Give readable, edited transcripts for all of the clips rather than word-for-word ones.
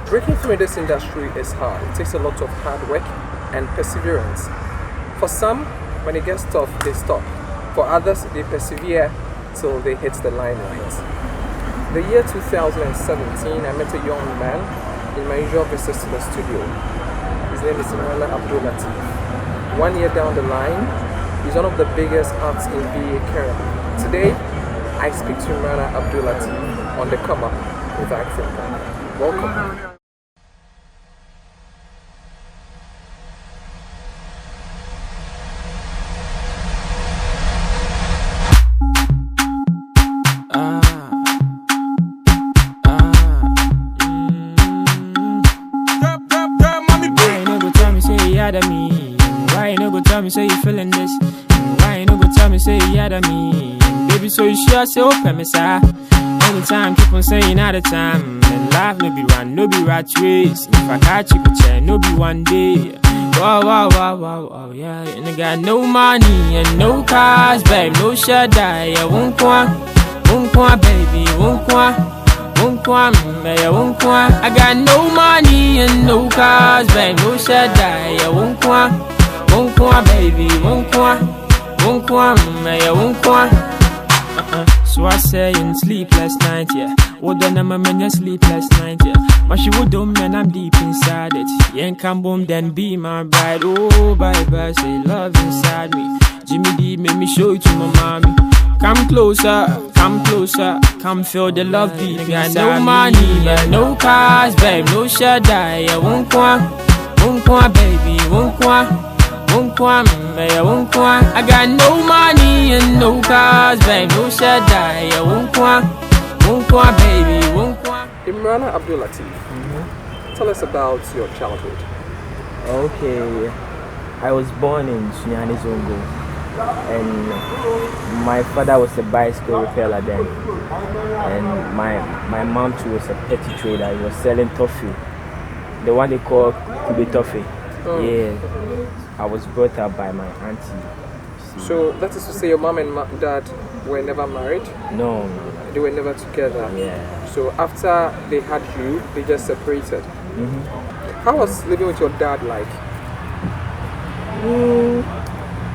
Breaking through in this industry is hard. It takes a lot of hard work and perseverance. For some, when it gets tough, they stop. For others, they persevere till they hit the limelight. The year 2017, I met a young man in my usual visits to the studio. His name is Imrana. 1 year down the line, he's one of the biggest acts in VA Kerala. Today, I speak to Imrana on the come up with Acting. Welcome. Why you no go tell me say you feeling this? Why you no go tell me say you yad at me? Baby, so you sure say open me sir. Anytime keep on saying all the time. And life no be run, no be rat race. If I catch you, could no be one day. Wow, wow, wow, wow, wow, yeah. And I got no money and no cars, babe, no shut die. I won't want, baby, won't want. I got no money and no cars, babe, no shut die. I won't want, baby, won't want. So I say in sleepless night, yeah. What done I'm a man, sleepless night, yeah. My she would do man, I'm deep inside it. Yank and boom, then be my bride. Oh, bye bye, say love inside me. Jimmy D, make me show you to my mommy. Come closer, come feel the love beat. Got no money, but no cars, babe, no shut die. I won't want, baby, won't want, I got no money and no cars, babe, no shut die. I won't want, baby, won't want. Imrana Tell us about your childhood. Okay, I was born in Sunyani Zongo. And my father was a bicycle repairer then, and my mom too was a petty trader. He was selling toffee, the one they call Kube toffee. Oh. Yeah, I was brought up by my auntie. So that is to say your mom and dad were never married? No. They were never together? Yeah. So after they had you, they just separated? How was living with your dad like?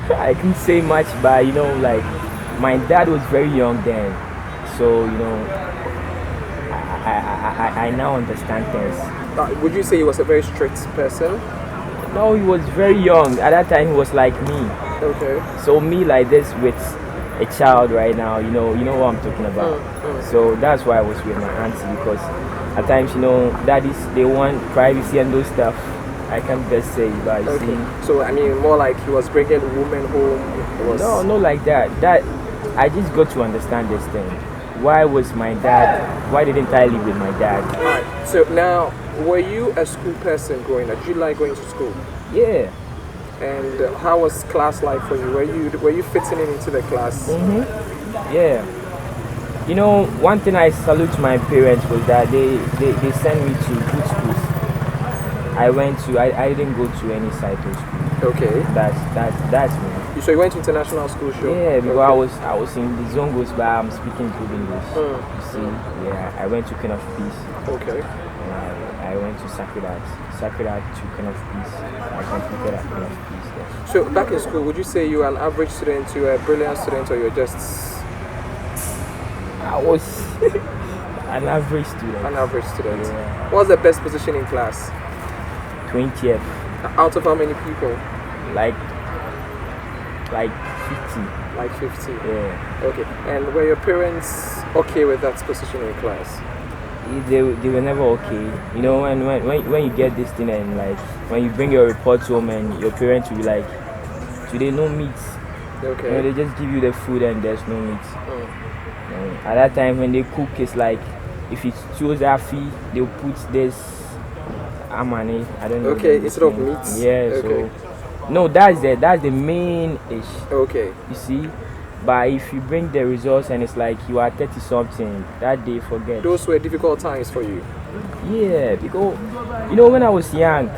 I can't say much, but like my dad was very young then, so I now understand things. Would you say he was a very strict person? No, he was very young. At that time, he was like me. Okay. So me like this with a child right now, you know what I'm talking about. So that's why I was with my auntie, because at times, daddies, they want privacy and those stuff. I can't just say, but you see. So I mean, more like he was bringing a woman home. No, like that. That I just got to understand this thing. Why didn't I live with my dad? Alright. So now, were you a school person growing up? Did you like going to school? Yeah. And how was class like for you? Were you fitting into the class? Yeah. One thing I salute to my parents was that they sent me to good schools. I didn't go to any cycle school. Okay. That's me. So you went to international school, sure? Yeah, because I was in the Zongos, but I'm speaking good English. You see, yeah, I went to King of Peace. Okay. And I went to Sacred Heart to King of Peace. I completed at King of Peace. Yeah. So back in school, would you say you were an average student, you were a brilliant student, or you're just? I was an average student. An average student. Yeah. What was the best position in class? 20th. Out of how many people? Like 50. Like 50. Yeah. Okay. And were your parents okay with that position in class? They were never okay. When you get this thing and like when you bring your report home and your parents will be like, today no meat. Okay. They just give you the food and there's no meat. At that time when they cook, it's like if it's chozafi, they'll put this amani. I don't know. Okay, instead of meat. Yeah. Okay. So no, that's the main ish. Okay. You see. But if you bring the results and it's like you are 30 something, that day forget. Those were difficult times for you. Yeah, because when I was young,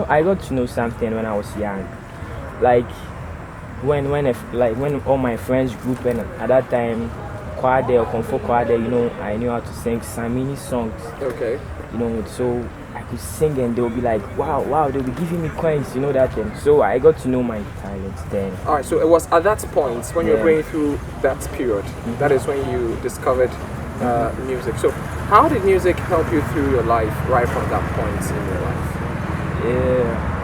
I got to know something when I was young. Like when all my friends group, and at that time choir there or comfort choir there, I knew how to sing Samini songs, Okay. so I could sing and they'll be like, wow, wow, they'll be giving me coins, that thing. So I got to know my talents then. All right. So it was at that point when you were Yeah. going through that period. That is when you discovered music. So how did music help you through your life right from that point in your life? Yeah,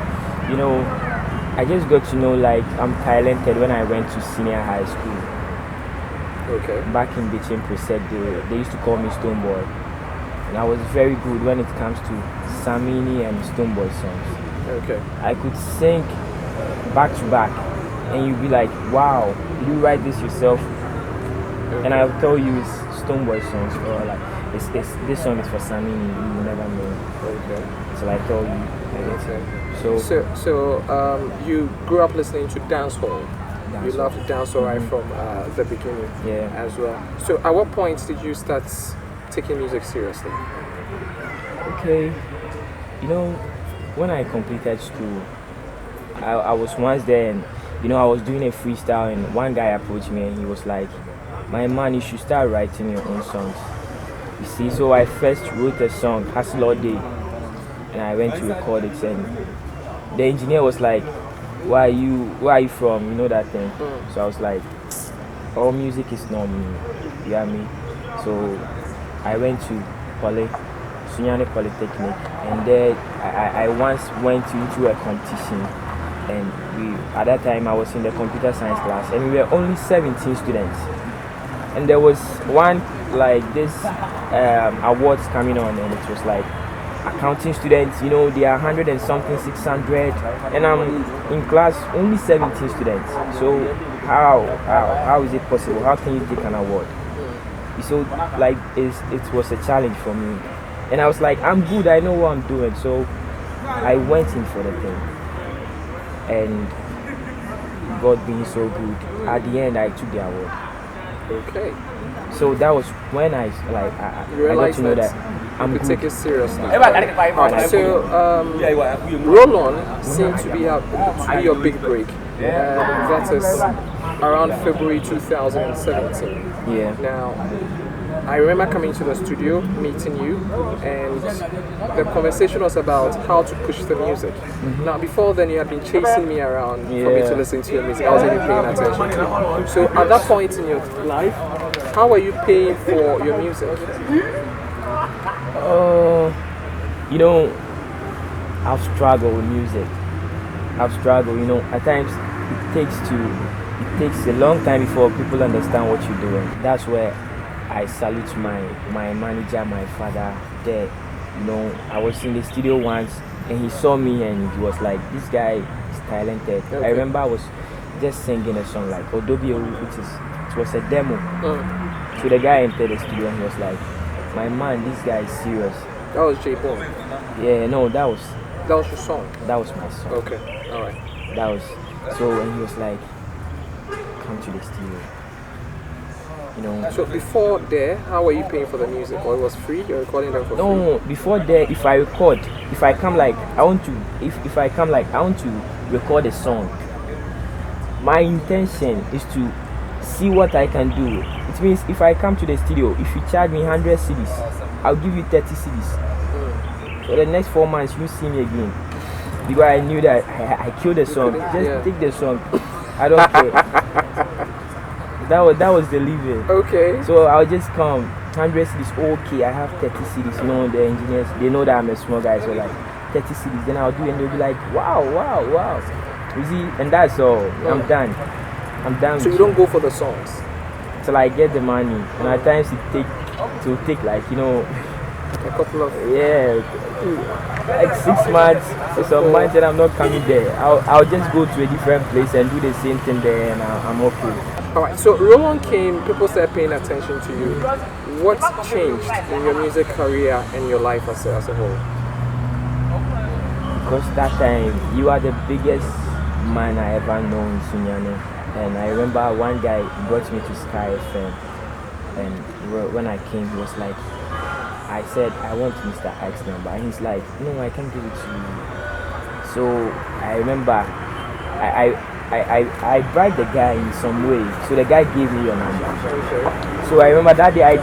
I just got to know like I'm talented when I went to senior high school. Okay. Back in Bichim Preset, they used to call me Stoneboy. And I was very good when it comes to Samini and Stoneboy songs. Okay. I could sing back to back, and you'd be like, wow, did you write this yourself? Okay. And I'll tell you it's Stoneboy songs, or like, this song is for Samini, you will never know. Okay. So I tell you. Okay. So So you grew up listening to dancehall. You Dancehall. loved dancehall right from the beginning Yeah. as well. So at what point did you start taking music seriously? Okay, when I completed school, I was once there and I was doing a freestyle and one guy approached me and he was like, my man, you should start writing your own songs. You see, so I first wrote a song, Hustle All Day, and I went to record it and the engineer was like, where are you from? You know that thing. So I was like, all music is not me. You get me? So I went to Sunyani Polytechnic, and there I once went into a competition, and at that time I was in the computer science class, and we were only 17 students, and there was one like this awards coming on, and it was like accounting students, they are 100 and something, 600, and I'm in class only 17 students. So how is it possible? How can you take an award? So like it was a challenge for me, and I was like, I'm good, I know what I'm doing. So I went in for the thing, and God being so good, at the end I took the award. Okay. So that was when I You got realized to know that that I'm you could good. take it seriously. Alright, So Roll On seemed to be your big break. That is around February 2017. Yeah. Now, I remember coming to the studio, meeting you, and the conversation was about how to push the music. Now, before then, you had been chasing me around for me to Yeah. listen to your music. I wasn't even paying attention to you. So, at that point in your life, how were you paying for your music? I've struggled with music. I've struggled, at times it takes a long time before people understand what you're doing. That's where I salute my manager, my father there. I was in the studio once and he saw me and he was like, this guy is talented. Okay. I remember I was just singing a song like Odobi, it was a demo. So the guy entered the studio and he was like, my man, this guy is serious. That was J Bone. Yeah, no, that was That was your song. my song. Okay, all right. That was so when he was like, come to the studio. So before there, how were you paying for the music? Or it was free? You're recording them for free? No, before there, if I come like I want to record a song. My intention is to see what I can do. It means if I come to the studio, if you charge me 100 cedis, I'll give you 30 cedis. For the next 4 months, you see me again. Because I knew that I killed the song. Just take the song. I don't care. That was the living. Okay. So I'll just come. 100 cedis, okay, I have 30 cedis. The engineers, they know that I'm a small guy, so like 30 cedis. Then I'll do it and they'll be like, wow. You see, and that's all. I'm done. So you don't go for the songs? Till I get the money. And at times it will take like, A couple of... like 6 months or some months and I'm not coming there. I'll just go to a different place and do the same thing there and I'm okay. Alright, so Roland came, people started paying attention to you. What changed in your music career and your life as a whole? Because that time you are the biggest man I ever known in Sunyani. And I remember one guy brought me to Sky FM. And when I came, he was like, I said, I want Mr. Ike's number. And he's like, no, I can't give it to you. So I remember, I bribed the guy in some way. So the guy gave me your number. Okay. So I remember that day I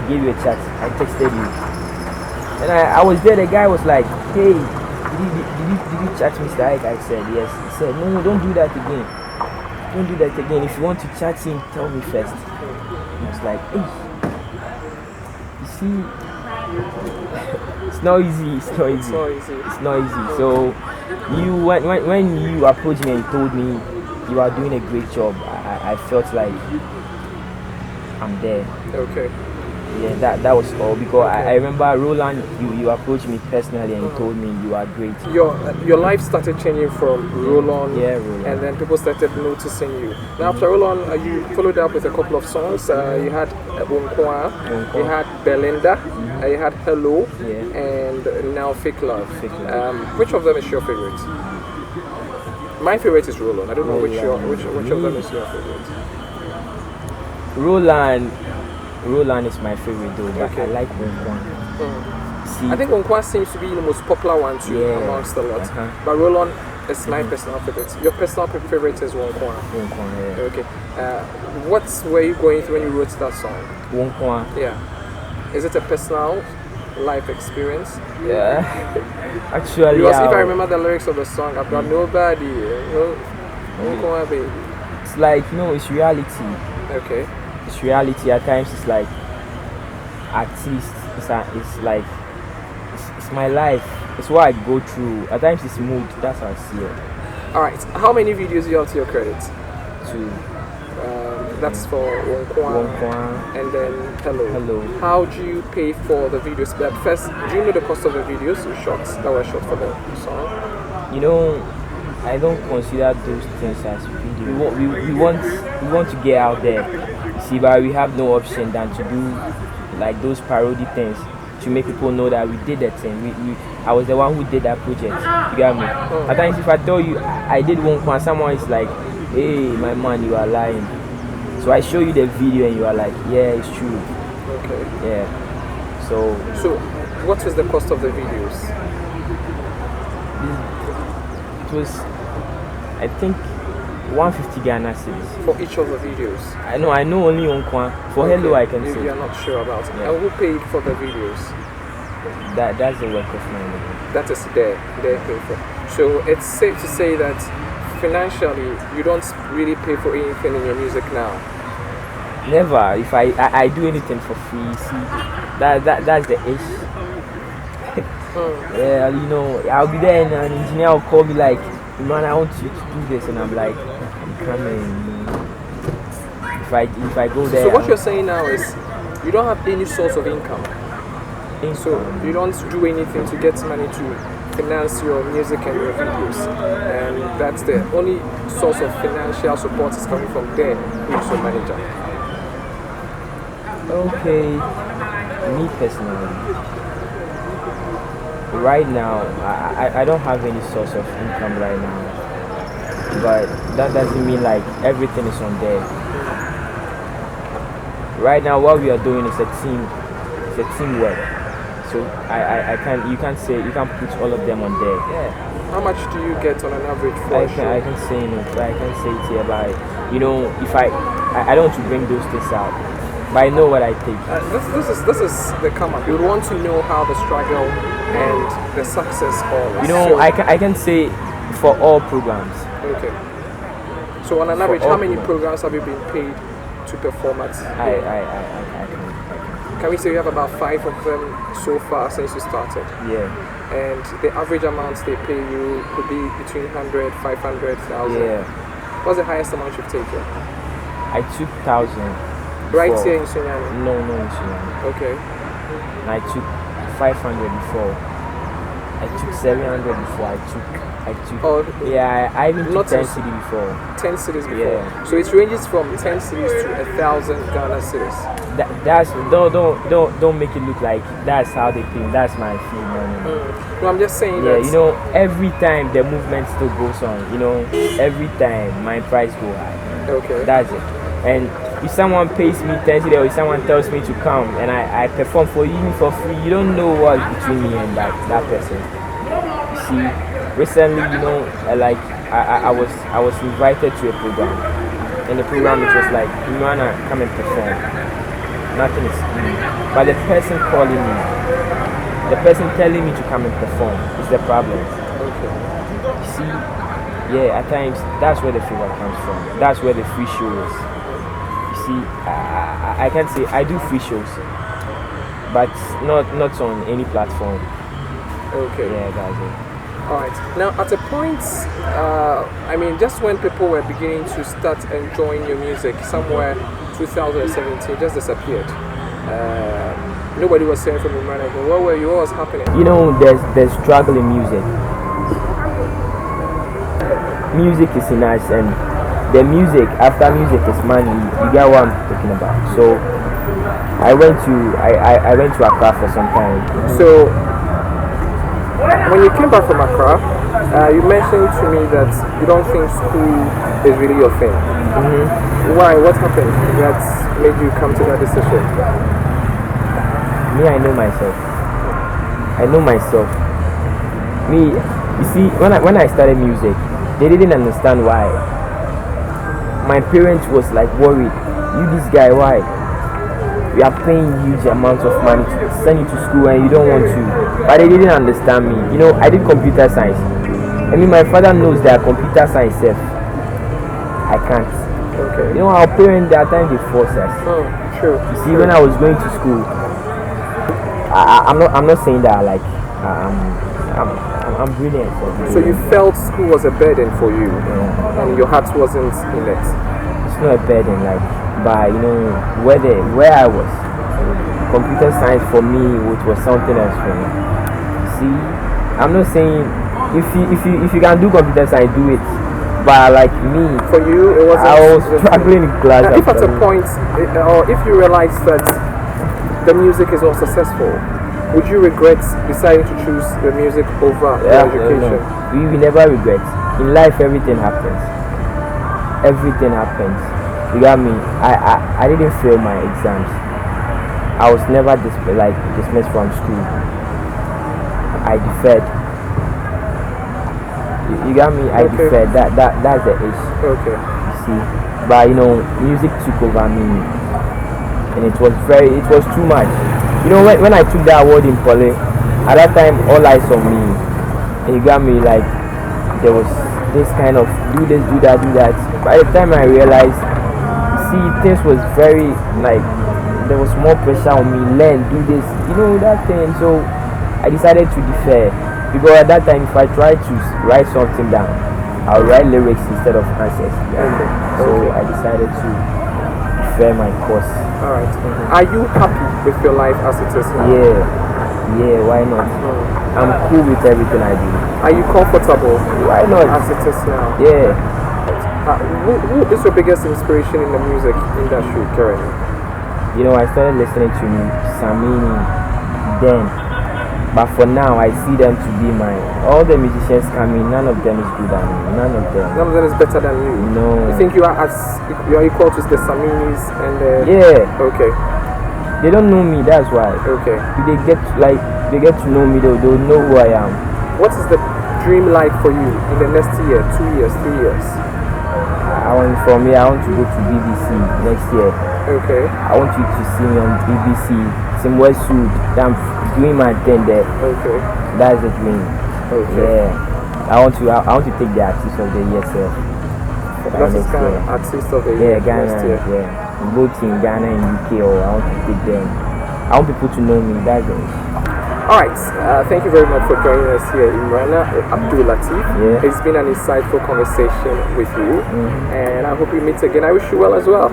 gave you a chat. I texted you. And I was there. The guy was like, "Hey, did you chat Mr. Ike?" I said yes. He said, "No, don't do that again. Don't do that again. If you want to chat him, tell me first." I was like, "Hey, you see, it's not easy. It's not easy. It's not easy." So you when you approached me and you told me you are doing a great job, I felt like I'm there. Okay. Yeah, that was all because I remember Roland, you approached me personally and you told me you are great. Your life started changing from Roland, Roland. and then people started noticing you. Now after Roland, you followed up with a couple of songs. You had Wonkwa, you had Belinda, you had Hello, and now Fake Love. Which of them is your favorite? My favorite is Roland. I don't know which of them is your favorite. Roland is my favorite though, but I like Wonkwa. I think Wonkwa seems to be the most popular one too amongst a lot. But Roland is my personal favorite. Your personal favorite is Wonkwa. Okay. What were you going through when you wrote that song? Wonkwa. Yeah. Is it a personal life experience? Yeah. Actually, because if I remember the lyrics of the song, I've got nobody. Wonkwa, baby. It's like it's reality. Okay. It's reality. At times it's like artist. It's like it's my life. It's what I go through. At times it's mood. That's how I see it. All right. How many videos do you have to your credit? 2. That's for Wonkwa and then Hello. How do you pay for the videos? But first, do you know the cost of the videos you shot that were shot for the song? I don't consider those things as video. We want to get out there. See, but we have no option than to do like those parody things to make people know that we did that thing. I was the one who did that project. You get me? At times, if I tell you I did one, someone is like, "Hey, my man, you are lying." So I show you the video and you are like, "Yeah, it's true." Okay. Yeah. So what was the cost of the videos? It was, I think, 150 Ghana cedis. For each of the videos? I know only Wonkwa. For Hello, I can say. You are not sure about it. Yeah. And who paid for the videos? That's the work of my name. That is their pay for. So it's safe to say that financially, you don't really pay for anything in your music now. Never. If I do anything for free, see, that's the issue. Yeah, I'll be there and an engineer will call me like, "Man, I want you to do this," and I'm like, "I'm coming." If I go there. So what you're saying now is, you don't have any source of income. So you don't do anything to get money to finance your music and your videos, and that's the only source of financial support is coming from there, who is your manager. Okay, me personally, right now I don't have any source of income right now, but that doesn't mean like everything is on there. Right now what we are doing is a teamwork. So you can't put all of them on there. Yeah. How much do you get on an average for a show? I can say but I can say it here, but if I don't want to bring those things out, but I know what I take. This is the come up. You would want to know how the struggle and the success all. I can say for all programs. Okay. So on an average, how many programs have you been paid to perform at? Can we say you have about 5 of them so far since you started? Yeah. And the average amounts they pay you could be between 100, 500,000. Yeah. What's the highest amount you've taken? I took 1,000. Right here in Sunyani? No, in Sunyani. Okay. And I took 500 before. I took 700 before. I took. Yeah, I even took 10 cities before. 10 cities before. Yeah. So it ranges from 10 cities to 1,000 Ghana cities. That's don't make it look like that's how they pay. That's my fee money. No, I'm just saying that. Yeah, every time the movement still goes on. Every time my price go high. Okay. That's it. And if someone pays me 10 cities or if someone tells me to come and I perform for you for free, you don't know what's between me and that person. You see, recently, like I was invited to a program. In the program, it was like, Imrana, come and perform. Nothing is new. But the person calling me, the person telling me to come and perform is the problem. Okay. You see, yeah, at times that's where the fever comes from. That's where the free show is. You see, I can't say I do free shows, but not on any platform. Okay. Yeah, that's it. Alright. Now, at a point, I mean, just when people were beginning to start enjoying your music, somewhere 2017, just disappeared. Nobody was saying from Imrana again. What were you? What was happening? You know, there's struggle in music. Music is nice, and the music, after music is money. You get what I'm talking about. So I went to Accra for some time. So when you came back from Accra, you mentioned to me that you don't think school is really your thing. Why? What happened that made you come to that decision? Me, I know myself. I know myself. Me, you see, when I started music, they didn't understand why. My parents was like worried. You this guy, why? We are paying huge amounts of money to send you to school and you don't want to. But they didn't understand me. You know, I did computer science. I mean, my father knows that computer science self, I can't. Okay. You know, our parents, at times they force us. Oh, true. You see, when I was going to school, I'm not saying that like I'm brilliant. So you felt school was a burden for you, and your heart wasn't in it. It's not a burden, like, but you know where I was, computer science for me it was something else for me. See, I'm not saying if you can do computer science, do it. But like me, for you, it wasn't. I was struggling in class. If at a point, or if you realize that the music is not successful, would you regret deciding to choose the music over your education? No. We never regret. In life, everything happens. Everything happens. You got me? I didn't fail my exams. I was never dismissed from school. I deferred. You got me? I deferred. That's the issue. Okay. You see? But you know, music took over me. And it was too much. You know, when I took that award in Poly, at that time all eyes on me. And you got me, like there was this kind of do this, do that. By the time I realized, see, things was very like there was more pressure on me, learn, do this, you know, that thing. So I decided to defer, because at that time if I tried to write something down, I'll write lyrics instead of answers. So I decided to defer my course. Alright. Are you happy with your life as it is now? Yeah, why not? I'm cool with everything I do. Are you comfortable? Why not? As it is now? Yeah. Who is your biggest inspiration in the music industry currently? You know, I started listening to Samini then, but for now I see them to be all the musicians coming, none of them is good at me. None of them is better than you. No. You think you are equal to the Saminis and the... Yeah. Okay. They don't know me, that's why. Okay. If they get to know me, they'll know who I am. What is the dream like for you in the next year, 2 years, 3 years? I want to go to BBC next year. Okay. I want you to see me on BBC, some Westwood. I'm doing my thing there. Okay. That's the dream. Okay. Yeah. I want to take the artist of the year self. That is Ghana, artist of the year. Yeah, Ghana. Yeah. Both in Ghana and UK, or I want to take them. I want people to know me. That's it. Alright, thank you very much for joining us here, Imrana Abdul Latif. Yeah. It's been an insightful conversation with you, and I hope we meet again. I wish you well as well.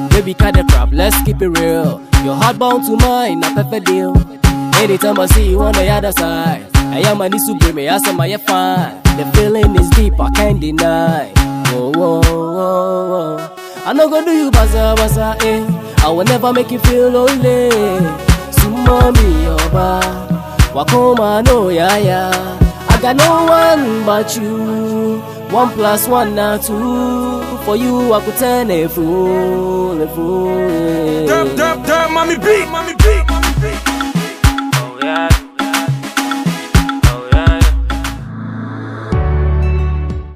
Baby, cut the crap, let's keep it real. Your heart bound to mine, a perfect deal. Anytime I see you on the other side, I am a need to bring me as my fine. The feeling is deep, I can't deny. Whoa, whoa, whoa, whoa. I'm not gonna do you baza, eh. I will never make you feel lonely. Sumami oba, wakoma no ya. I got no one but you. 1+1 now 2. For you, I could turn a fool, a fool. Damn, mommy beat.